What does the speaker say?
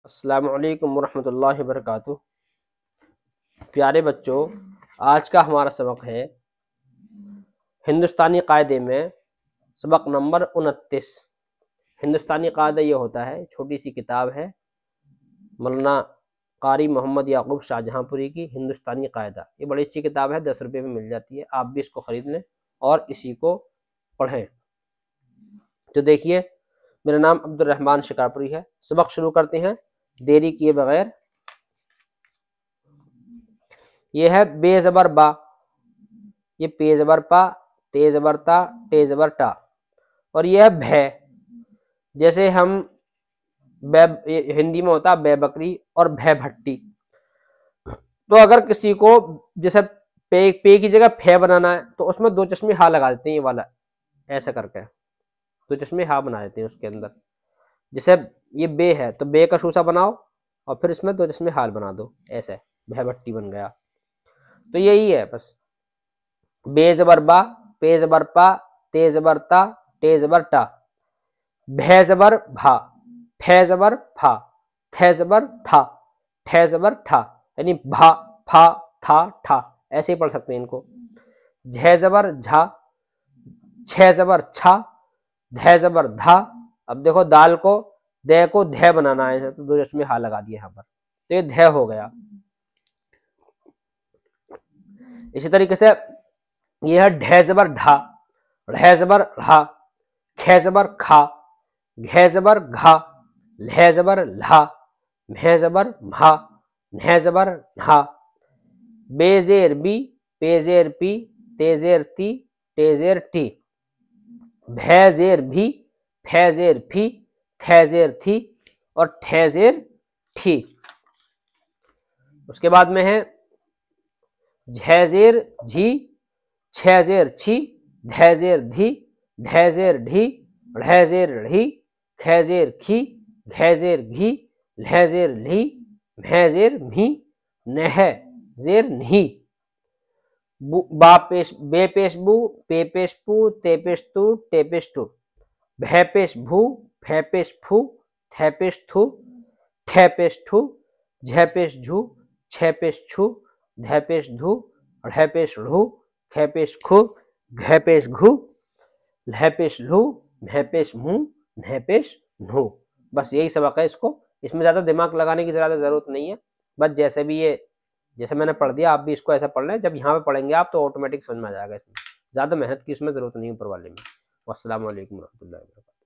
अस्सलामु अलैकुम वरहमतुल्लाहि वबरकातुहू। प्यारे बच्चों, आज का हमारा सबक है हिंदुस्तानी कायदे में सबक नंबर 29। हिंदुस्तानी कायदा ये होता है, छोटी सी किताब है मौलाना कारी मोहम्मद याकूब शाहजहांपुरी की हिंदुस्तानी कायदा। ये बड़ी अच्छी किताब है, 10 रुपये में मिल जाती है। आप भी इसको खरीद लें और इसी को पढ़ें। तो देखिए, मेरा नाम अब्दुर्रहमान शिकारपुरी है। सबक शुरू करते हैं देरी किए बगैर। ये है बे ज़बर बा, ये पे ज़बर पा, ते ज़बर ता, टे ज़बर टा, और ये है भै। जैसे हम हिंदी में होता है बै बकरी और भै भट्टी। तो अगर किसी को जैसे पे की जगह फे बनाना है तो उसमें दो चश्मे हा लगा देते हैं, ये वाला ऐसा करके दो चश्मे हा बना देते हैं उसके अंदर। जैसे ये बे है तो बे का शूसा बनाओ और फिर इसमें दो चश्मे हाल बना दो, ऐसे भै भट्टी बन गया। तो यही है बस। बे ज़बर बा, पे ज़बर पा, ते ज़बर ता, टे ज़बर टा, भै ज़बर भा, फै ज़बर फा, थे ज़बर था, ठे ज़बर ठा, यानी भा फा था ठा, ऐसे ही पढ़ सकते हैं इनको। झै ज़बर झा, छे ज़बर छा, धै ज़बर धा। अब देखो दाल को दे को धै बनाना है तो दो इसमें हा लगा दिया यहाँ पर, तो ये धै हो गया। इसी तरीके से ये है ढै ज़बर ढा, ढै ज़बर ढ़ा, खे ज़बर खा, घै ज़बर घा, लह ज़बर ल्हा, म्हे ज़बर म्हा, न्हे ज़बर न्हा, बे ज़ेर बी, पे ज़ेर पी, ते ज़ेर ती, टे ज़ेर टी, भै ज़ेर भी, फै ज़ेर फी, थे ज़ेर थी और ठे ज़ेर ठी। उसके बाद में है झै ज़ेर झी, छे ज़ेर छी, धै ज़ेर धी, ढै ज़ेर ढी, ढ़ै ज़ेर ढ़ी, खे ज़ेर खी, घै ज़ेर घी, लह ज़ेर ल्ही, म्हे ज़ेर म्ही, नह ज़ेर न्ही। बा पेश बे पेश बू, पे पेश पू, ते पेश तू, टे पेश टू, भै पेश भू, फै पेश फू, थे पेश थू, ठे पेश ठू, झै पेश झू, छे पेश छू, धै पेश धू, ढ़ै पेश ढ़ू, खे पेश खू, घै पेश घू, लह पेश लू, म्हे पेश मुँह, न्हे पेश न्हू। बस यही सबक है। इसमें ज़्यादा दिमाग लगाने की ज़्यादा ज़रूरत नहीं है। बस जैसे भी ये जैसे मैंने पढ़ दिया आप भी इसको ऐसा पढ़ लें। जब यहाँ पे पढ़ेंगे आप तो ऑटोमेटिक समझ में आ जाएगा। इसमें ज़्यादा मेहनत की इसमें ज़रूरत नहीं ऊपर वाले में। वस्सलामु अलैकुम रहमतुल्लाहि व बरकातुहू।